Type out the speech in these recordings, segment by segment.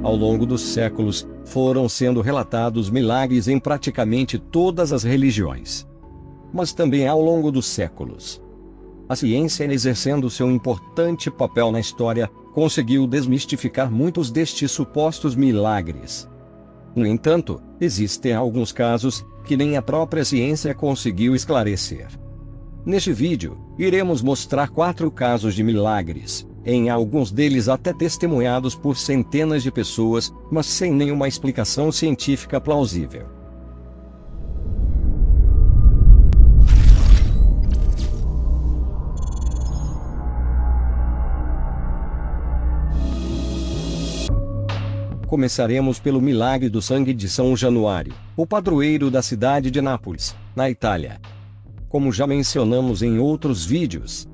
Ao longo dos séculos, foram sendo relatados milagres em praticamente todas as religiões. Mas também ao longo dos séculos, a ciência, exercendo seu importante papel na história, conseguiu desmistificar muitos destes supostos milagres. No entanto, existem alguns casos que nem a própria ciência conseguiu esclarecer. Neste vídeo, iremos mostrar 4 casos de milagres, em alguns deles até testemunhados por centenas de pessoas, mas sem nenhuma explicação científica plausível. Começaremos pelo milagre do sangue de São Januário, o padroeiro da cidade de Nápoles, na Itália. Como já mencionamos em outros vídeos,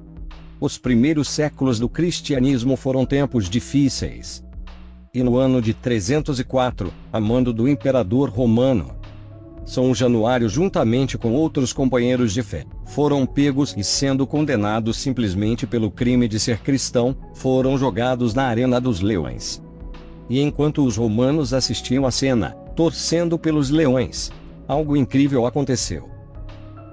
os primeiros séculos do cristianismo foram tempos difíceis. E no ano de 304, a mando do imperador romano, São Januário, juntamente com outros companheiros de fé, foram pegos e, sendo condenados simplesmente pelo crime de ser cristão, foram jogados na Arena dos Leões. E enquanto os romanos assistiam à cena, torcendo pelos leões, algo incrível aconteceu.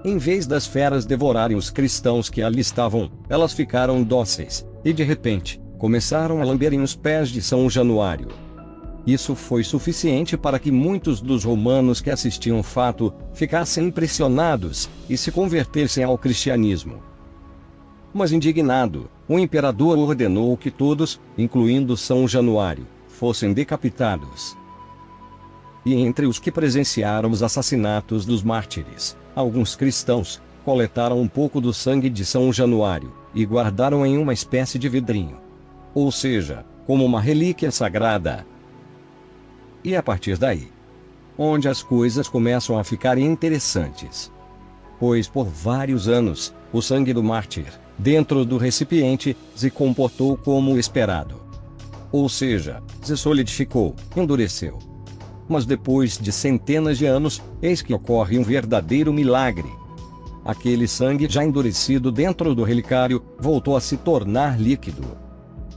Em vez das feras devorarem os cristãos que ali estavam, elas ficaram dóceis, e de repente, começaram a lamberem os pés de São Januário. Isso foi suficiente para que muitos dos romanos que assistiam o fato ficassem impressionados e se convertessem ao cristianismo. Mas indignado, o imperador ordenou que todos, incluindo São Januário, fossem decapitados. E entre os que presenciaram os assassinatos dos mártires, alguns cristãos coletaram um pouco do sangue de São Januário e guardaram em uma espécie de vidrinho, ou seja, como uma relíquia sagrada. E a partir daí, onde as coisas começam a ficar interessantes. Pois por vários anos, o sangue do mártir, dentro do recipiente, se comportou como esperado. Ou seja, se solidificou, endureceu. Mas depois de centenas de anos, eis que ocorre um verdadeiro milagre. Aquele sangue já endurecido dentro do relicário voltou a se tornar líquido.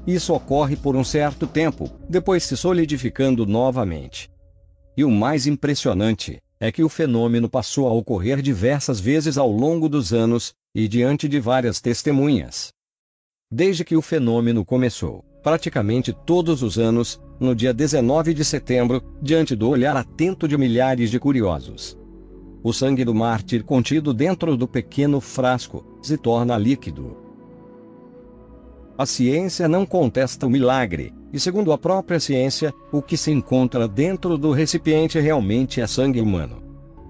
Isso ocorre por um certo tempo, depois se solidificando novamente. E o mais impressionante é que o fenômeno passou a ocorrer diversas vezes ao longo dos anos, e diante de várias testemunhas. Desde que o fenômeno começou, praticamente todos os anos, no dia 19 de setembro, diante do olhar atento de milhares de curiosos, o sangue do mártir contido dentro do pequeno frasco se torna líquido. A ciência não contesta o milagre, e segundo a própria ciência, o que se encontra dentro do recipiente realmente é sangue humano.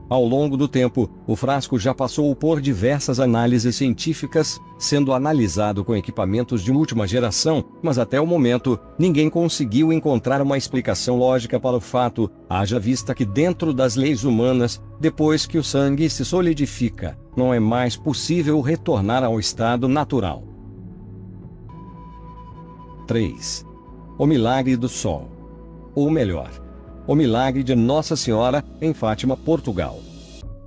Ao longo do tempo, o frasco já passou por diversas análises científicas, sendo analisado com equipamentos de última geração, mas até o momento, ninguém conseguiu encontrar uma explicação lógica para o fato, haja vista que dentro das leis humanas, depois que o sangue se solidifica, não é mais possível retornar ao estado natural. 3. O milagre do sol. Ou melhor, o milagre de Nossa Senhora, em Fátima, Portugal.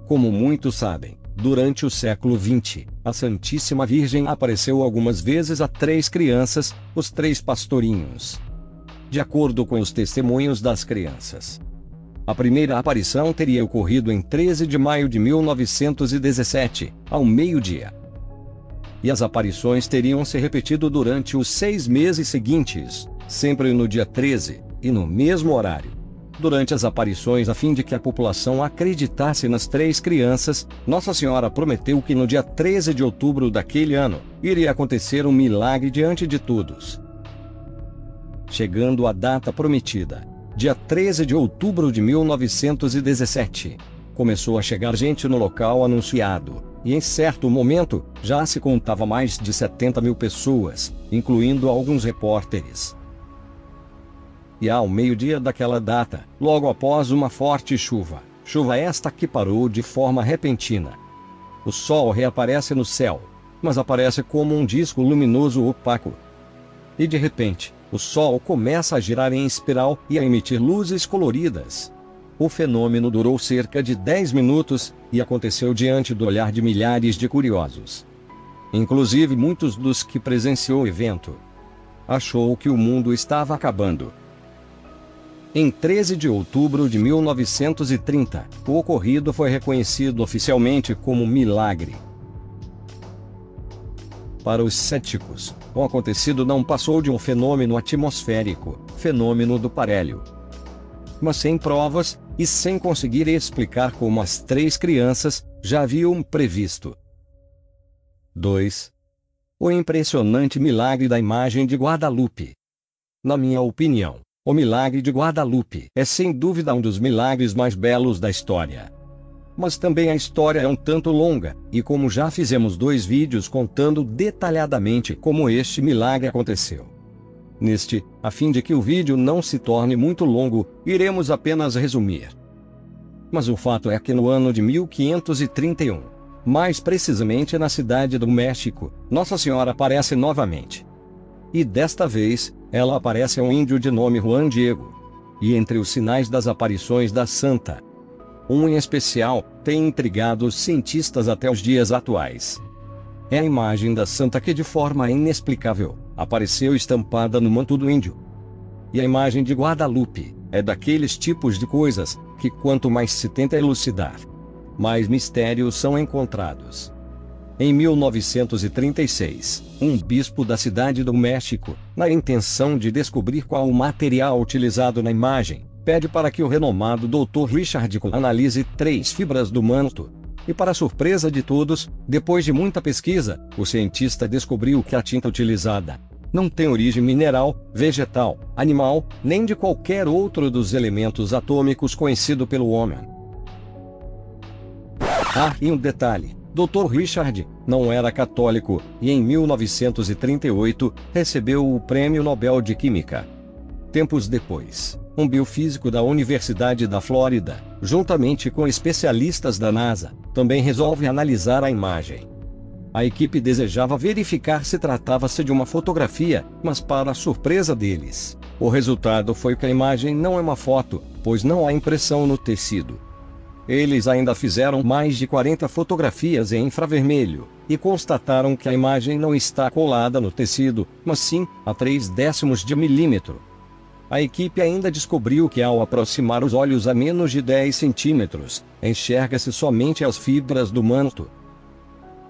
Como muitos sabem, durante o século XX, a Santíssima Virgem apareceu algumas vezes a 3 crianças, os 3 pastorinhos. De acordo com os testemunhos das crianças, a primeira aparição teria ocorrido em 13 de maio de 1917, ao meio-dia. E as aparições teriam se repetido durante os 6 meses seguintes, sempre no dia 13, e no mesmo horário. Durante as aparições, a fim de que a população acreditasse nas 3 crianças, Nossa Senhora prometeu que no dia 13 de outubro daquele ano, iria acontecer um milagre diante de todos. Chegando à data prometida, dia 13 de outubro de 1917, começou a chegar gente no local anunciado, e em certo momento, já se contava mais de 70 mil pessoas, incluindo alguns repórteres. E ao meio-dia daquela data, logo após uma forte chuva esta que parou de forma repentina, o sol reaparece no céu, mas aparece como um disco luminoso opaco. E de repente, o sol começa a girar em espiral e a emitir luzes coloridas. O fenômeno durou cerca de 10 minutos, e aconteceu diante do olhar de milhares de curiosos. Inclusive muitos dos que presenciou o evento achou que o mundo estava acabando. Em 13 de outubro de 1930, o ocorrido foi reconhecido oficialmente como milagre. Para os céticos, o acontecido não passou de um fenômeno atmosférico, fenômeno do parélio. Mas sem provas, e sem conseguir explicar como as 3 crianças já haviam previsto. 2. O impressionante milagre da imagem de Guadalupe. Na minha opinião, o milagre de Guadalupe é sem dúvida um dos milagres mais belos da história. Mas também a história é um tanto longa, e como já fizemos 2 vídeos contando detalhadamente como este milagre aconteceu. Neste, a fim de que o vídeo não se torne muito longo, iremos apenas resumir. Mas o fato é que no ano de 1531, mais precisamente na cidade do México, Nossa Senhora aparece novamente. E desta vez, ela aparece a um índio de nome Juan Diego. E entre os sinais das aparições da santa, um em especial, tem intrigado os cientistas até os dias atuais. É a imagem da santa que de forma inexplicável, apareceu estampada no manto do índio. E a imagem de Guadalupe, é daqueles tipos de coisas, que quanto mais se tenta elucidar, mais mistérios são encontrados. Em 1936, um bispo da cidade do México, na intenção de descobrir qual o material utilizado na imagem, pede para que o renomado Dr. Richard analise 3 fibras do manto. E para surpresa de todos, depois de muita pesquisa, o cientista descobriu que a tinta utilizada não tem origem mineral, vegetal, animal, nem de qualquer outro dos elementos atômicos conhecido pelo homem. Ah, e um detalhe. Dr. Richard não era católico, e em 1938, recebeu o Prêmio Nobel de Química. Tempos depois, um biofísico da Universidade da Flórida, juntamente com especialistas da NASA, também resolve analisar a imagem. A equipe desejava verificar se tratava-se de uma fotografia, mas para a surpresa deles, o resultado foi que a imagem não é uma foto, pois não há impressão no tecido. Eles ainda fizeram mais de 40 fotografias em infravermelho, e constataram que a imagem não está colada no tecido, mas sim a 0,3 de milímetro. A equipe ainda descobriu que ao aproximar os olhos a menos de 10 centímetros, enxerga-se somente as fibras do manto.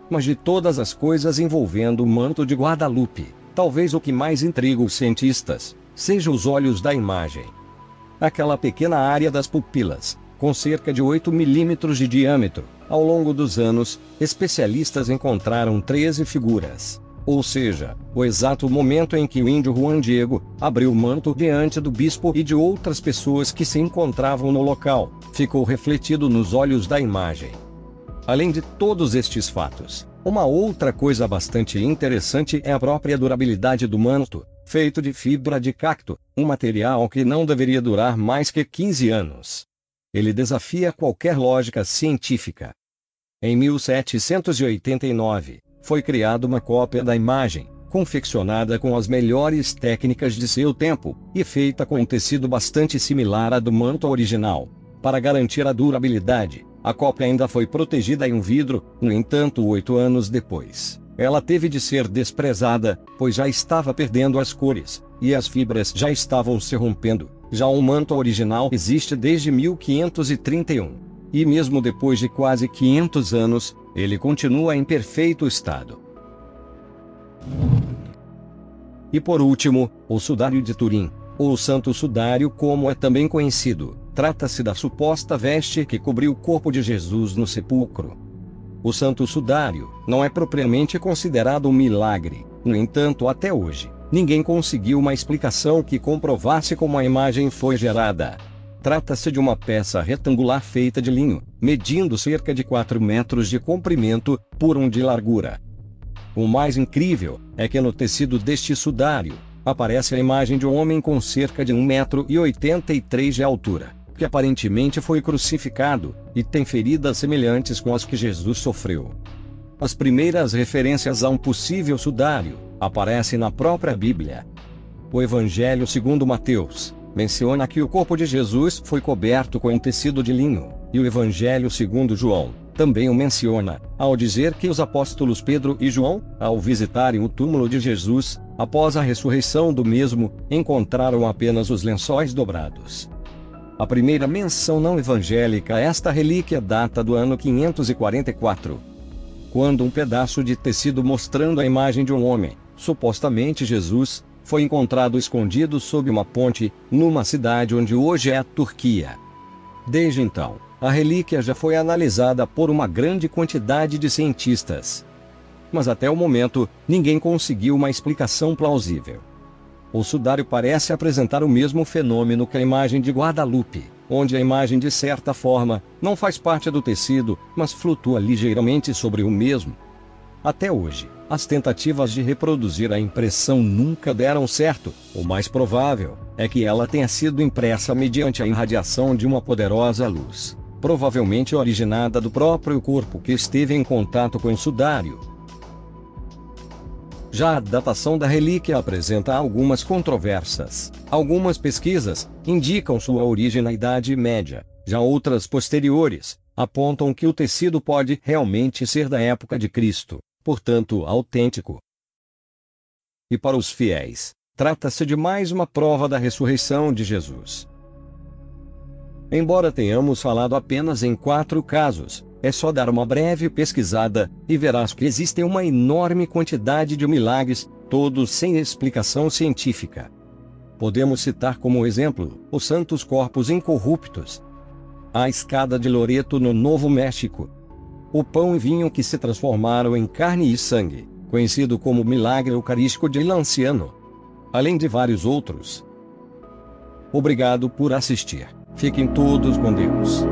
Mas de todas as coisas envolvendo o manto de Guadalupe, talvez o que mais intriga os cientistas, seja os olhos da imagem. Aquela pequena área das pupilas, com cerca de 8 milímetros de diâmetro. Ao longo dos anos, especialistas encontraram 13 figuras. Ou seja, o exato momento em que o índio Juan Diego abriu o manto diante do bispo e de outras pessoas que se encontravam no local, ficou refletido nos olhos da imagem. Além de todos estes fatos, uma outra coisa bastante interessante é a própria durabilidade do manto, feito de fibra de cacto, um material que não deveria durar mais que 15 anos. Ele desafia qualquer lógica científica. Em 1789, foi criada uma cópia da imagem, confeccionada com as melhores técnicas de seu tempo, e feita com um tecido bastante similar à do manto original. Para garantir a durabilidade, a cópia ainda foi protegida em um vidro. No entanto, 8 anos depois, ela teve de ser desprezada, pois já estava perdendo as cores, e as fibras já estavam se rompendo. Já o manto original existe desde 1531, e mesmo depois de quase 500 anos, ele continua em perfeito estado. E por último, o sudário de Turim, ou Santo Sudário como é também conhecido, trata-se da suposta veste que cobriu o corpo de Jesus no sepulcro. O Santo Sudário não é propriamente considerado um milagre, no entanto até hoje, ninguém conseguiu uma explicação que comprovasse como a imagem foi gerada. Trata-se de uma peça retangular feita de linho, medindo cerca de 4 metros de comprimento, por 1 de largura. O mais incrível é que no tecido deste sudário, aparece a imagem de um homem com cerca de 1,83 m de altura, que aparentemente foi crucificado, e tem feridas semelhantes com as que Jesus sofreu. As primeiras referências a um possível sudário aparecem na própria Bíblia. O Evangelho segundo Mateus menciona que o corpo de Jesus foi coberto com um tecido de linho, e o Evangelho segundo João também o menciona, ao dizer que os apóstolos Pedro e João, ao visitarem o túmulo de Jesus, Após a ressurreição do mesmo, encontraram apenas os lençóis dobrados. A primeira menção não evangélica a esta relíquia data do ano 544, quando um pedaço de tecido mostrando a imagem de um homem, supostamente Jesus, foi encontrado escondido sob uma ponte, numa cidade onde hoje é a Turquia. Desde então, a relíquia já foi analisada por uma grande quantidade de cientistas. Mas até o momento, ninguém conseguiu uma explicação plausível. O sudário parece apresentar o mesmo fenômeno que a imagem de Guadalupe, onde a imagem de certa forma não faz parte do tecido, mas flutua ligeiramente sobre o mesmo. Até hoje, as tentativas de reproduzir a impressão nunca deram certo. O mais provável é que ela tenha sido impressa mediante a irradiação de uma poderosa luz, provavelmente originada do próprio corpo que esteve em contato com o sudário. Já a datação da relíquia apresenta algumas controvérsias. Algumas pesquisas indicam sua origem na Idade Média, já outras posteriores apontam que o tecido pode realmente ser da época de Cristo, portanto autêntico. E para os fiéis, trata-se de mais uma prova da ressurreição de Jesus. Embora tenhamos falado apenas em 4 casos, é só dar uma breve pesquisada e verás que existem uma enorme quantidade de milagres, todos sem explicação científica. Podemos citar como exemplo os santos corpos incorruptos, a escada de Loreto no Novo México, o pão e vinho que se transformaram em carne e sangue, conhecido como milagre eucarístico de Lanciano, além de vários outros. Obrigado por assistir. Fiquem todos com Deus.